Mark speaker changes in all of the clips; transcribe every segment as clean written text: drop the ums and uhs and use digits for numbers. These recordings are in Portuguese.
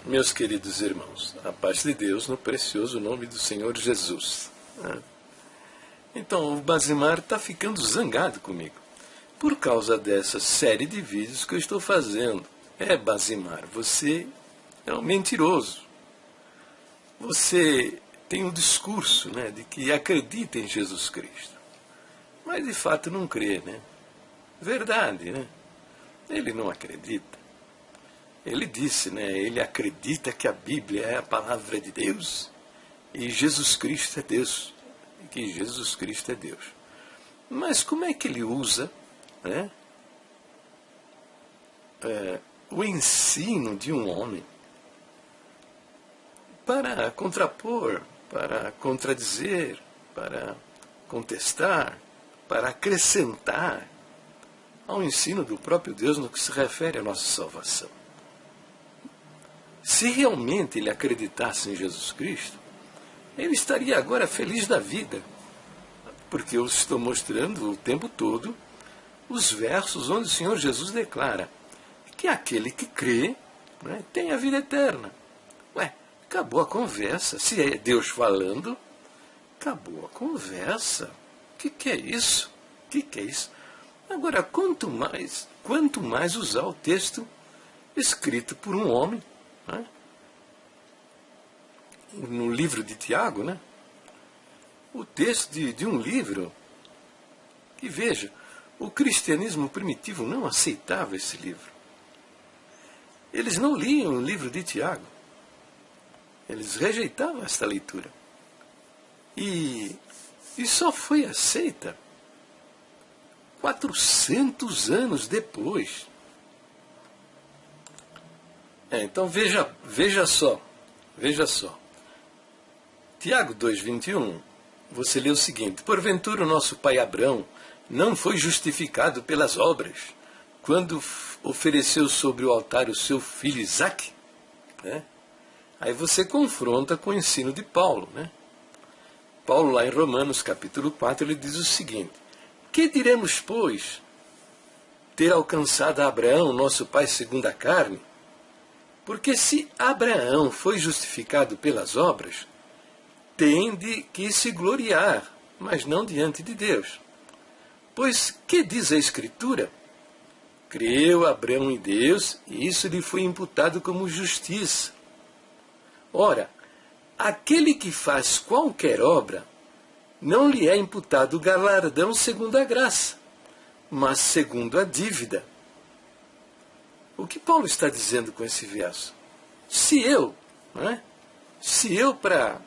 Speaker 1: Meus queridos irmãos, a paz de Deus no precioso nome do Senhor Jesus. Então, o Basimar está ficando zangado comigo, por causa dessa série de vídeos que eu estou fazendo. Basimar, você é um mentiroso. Você tem um discurso, de que acredita em Jesus Cristo, mas de fato não crê, Verdade, Ele não acredita. Ele disse, ele acredita que a Bíblia é a palavra de Deus e Jesus Cristo é Deus. E que Jesus Cristo é Deus. Mas como é que ele usa o ensino de um homem para contrapor, para contradizer, para contestar, para acrescentar ao ensino do próprio Deus no que se refere à nossa salvação? Se realmente ele acreditasse em Jesus Cristo, ele estaria agora feliz da vida, porque eu estou mostrando o tempo todo os versos onde o Senhor Jesus declara que aquele que crê tem a vida eterna. Acabou a conversa. Se é Deus falando, acabou a conversa. O que é isso? O que é isso? Agora, quanto mais usar o texto escrito por um homem, no livro de Tiago, o texto de um livro que, veja, o cristianismo primitivo não aceitava esse livro. Eles não liam o livro de Tiago. Eles rejeitavam esta leitura. E só foi aceita 400 anos depois. Então veja só. Tiago 2,21, você lê o seguinte: porventura o nosso pai Abrão não foi justificado pelas obras, quando ofereceu sobre o altar o seu filho Isaque? Aí você confronta com o ensino de Paulo. Paulo, lá em Romanos capítulo 4, ele diz o seguinte: que diremos, pois, ter alcançado a Abraão, nosso pai segundo a carne? Porque se Abraão foi justificado pelas obras, tem de que se gloriar, mas não diante de Deus. Pois que diz a Escritura? Creu Abraão em Deus, e isso lhe foi imputado como justiça. Ora, aquele que faz qualquer obra, não lhe é imputado o galardão segundo a graça, mas segundo a dívida. O que Paulo está dizendo com esse verso? Se eu para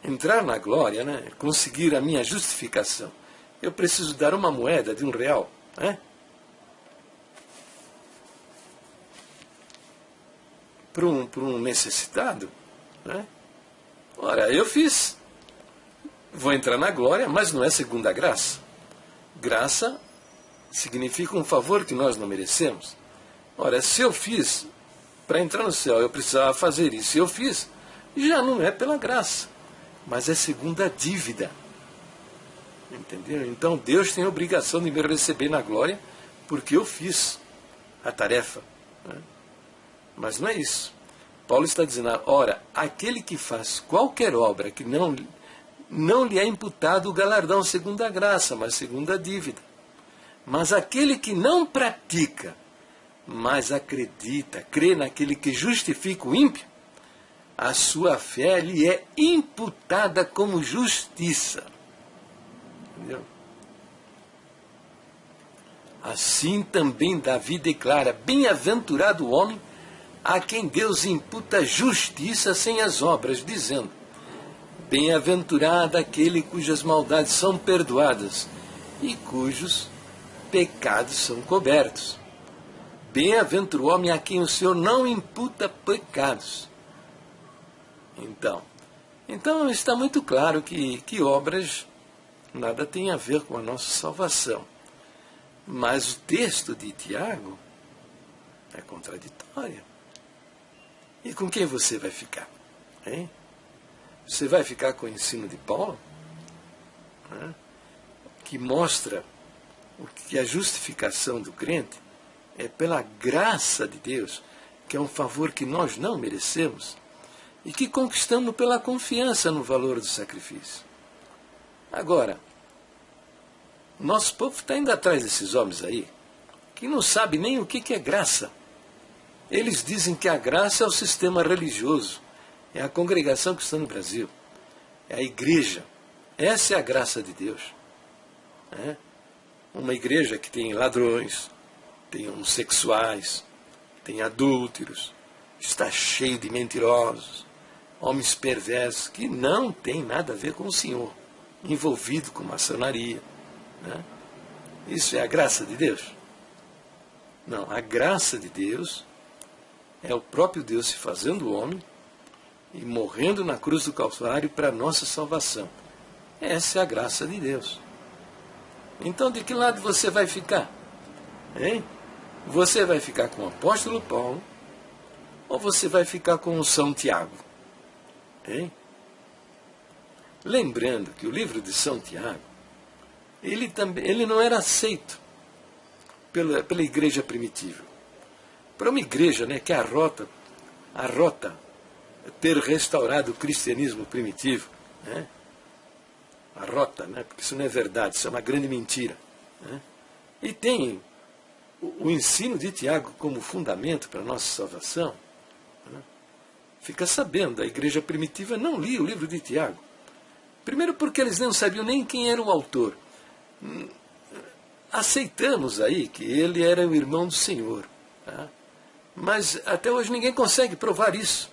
Speaker 1: entrar na glória, conseguir a minha justificação, eu preciso dar uma moeda de R$1, para um necessitado, Ora, eu fiz, vou entrar na glória, mas não é segundo a graça. Graça significa um favor que nós não merecemos. Ora, se eu fiz, para entrar no céu eu precisava fazer isso, e eu fiz, já não é pela graça, mas é segundo a dívida. Entendeu? Então Deus tem a obrigação de me receber na glória, porque eu fiz a tarefa. Mas não é isso. Paulo está dizendo, ora, aquele que faz qualquer obra que não lhe é imputado o galardão segundo a graça, mas segundo a dívida. Mas aquele que não pratica, mas acredita, crê naquele que justifica o ímpio, a sua fé lhe é imputada como justiça. Entendeu? Assim também Davi declara, bem-aventurado o homem a quem Deus imputa justiça sem as obras, dizendo, bem-aventurado aquele cujas maldades são perdoadas e cujos pecados são cobertos. Bem-aventurado o homem a quem o Senhor não imputa pecados. Então está muito claro que obras nada tem a ver com a nossa salvação. Mas o texto de Tiago é contraditório. E com quem você vai ficar? Você vai ficar com o ensino de Paulo? Que mostra que a justificação do crente é pela graça de Deus, que é um favor que nós não merecemos, e que conquistamos pela confiança no valor do sacrifício. Agora, nosso povo está indo atrás desses homens aí, que não sabe nem o que é graça. Eles dizem que a graça é o sistema religioso, é a congregação cristã no Brasil, é a igreja. Essa é a graça de Deus. Uma igreja que tem ladrões, tem homossexuais, tem adúlteros, está cheio de mentirosos, homens perversos, que não tem nada a ver com o Senhor, envolvido com maçonaria. Isso é a graça de Deus? Não, a graça de Deus é o próprio Deus se fazendo homem e morrendo na cruz do Calvário para a nossa salvação. Essa é a graça de Deus. Então, de que lado você vai ficar? Hein? Você vai ficar com o apóstolo Paulo ou você vai ficar com o São Tiago? Hein? Lembrando que o livro de São Tiago, ele não era aceito pela igreja primitiva. Para uma igreja, né, que arrota ter restaurado o cristianismo primitivo, né? Arrota, né? Porque isso não é verdade, isso é uma grande mentira. Né? E tem o ensino de Tiago como fundamento para a nossa salvação. Né? Fica sabendo, a igreja primitiva não lia o livro de Tiago. Primeiro porque eles não sabiam nem quem era o autor. Aceitamos aí que ele era o irmão do Senhor. Tá? Mas até hoje ninguém consegue provar isso.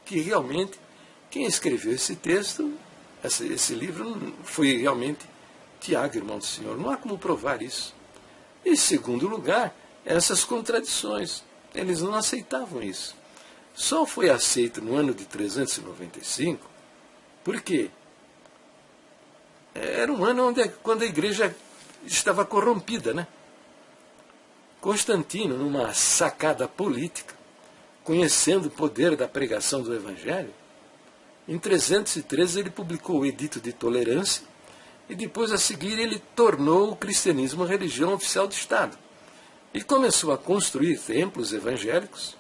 Speaker 1: Que realmente quem escreveu esse texto, esse livro, foi realmente Tiago, irmão do Senhor. Não há como provar isso. E, em segundo lugar, essas contradições. Eles não aceitavam isso. Só foi aceito no ano de 395, porque era um ano quando a igreja estava corrompida, né? Constantino, numa sacada política, conhecendo o poder da pregação do Evangelho, em 313 ele publicou o Edito de Tolerância e depois a seguir ele tornou o cristianismo a religião oficial do Estado. E começou a construir templos evangélicos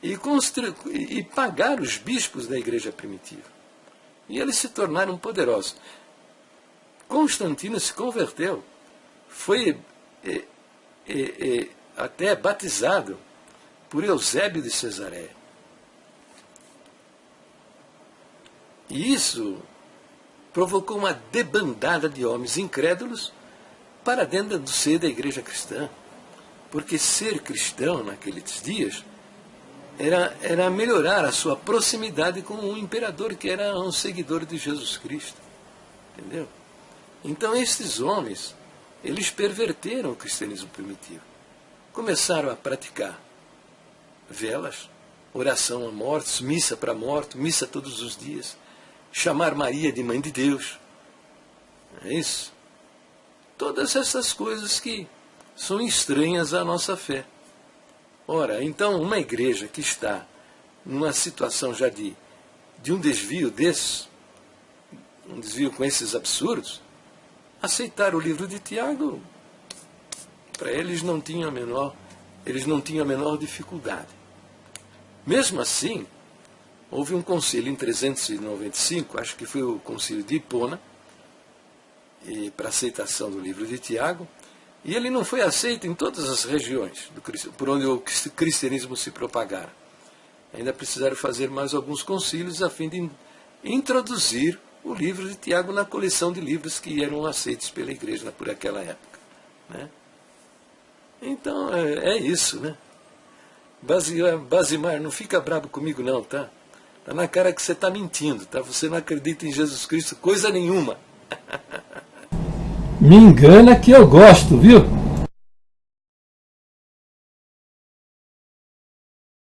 Speaker 1: e pagar os bispos da igreja primitiva. E eles se tornaram poderosos. Constantino se converteu, foi até batizado por Eusébio de Cesareia. E isso provocou uma debandada de homens incrédulos para dentro do seio da igreja cristã. Porque ser cristão naqueles dias era melhorar a sua proximidade com um imperador que era um seguidor de Jesus Cristo. Entendeu? Então esses homens, eles perverteram o cristianismo primitivo. Começaram a praticar velas, oração a mortos, missa para mortos, missa todos os dias, chamar Maria de Mãe de Deus. É isso. Todas essas coisas que são estranhas à nossa fé. Ora, então uma igreja que está numa situação já de um desvio desses, um desvio com esses absurdos, aceitar o livro de Tiago, para eles não tinham a menor dificuldade. Mesmo assim, houve um concílio em 395, acho que foi o concílio de Hipona, para aceitação do livro de Tiago, e ele não foi aceito em todas as regiões por onde o cristianismo se propagara. Ainda precisaram fazer mais alguns concílios a fim de introduzir o livro de Tiago na coleção de livros que eram aceitos pela igreja por aquela época. Né? Então, é isso, né? Basimar, não fica bravo comigo não, tá? Tá na cara que você está mentindo, tá? Você não acredita em Jesus Cristo, coisa nenhuma.
Speaker 2: Me engana que eu gosto, viu?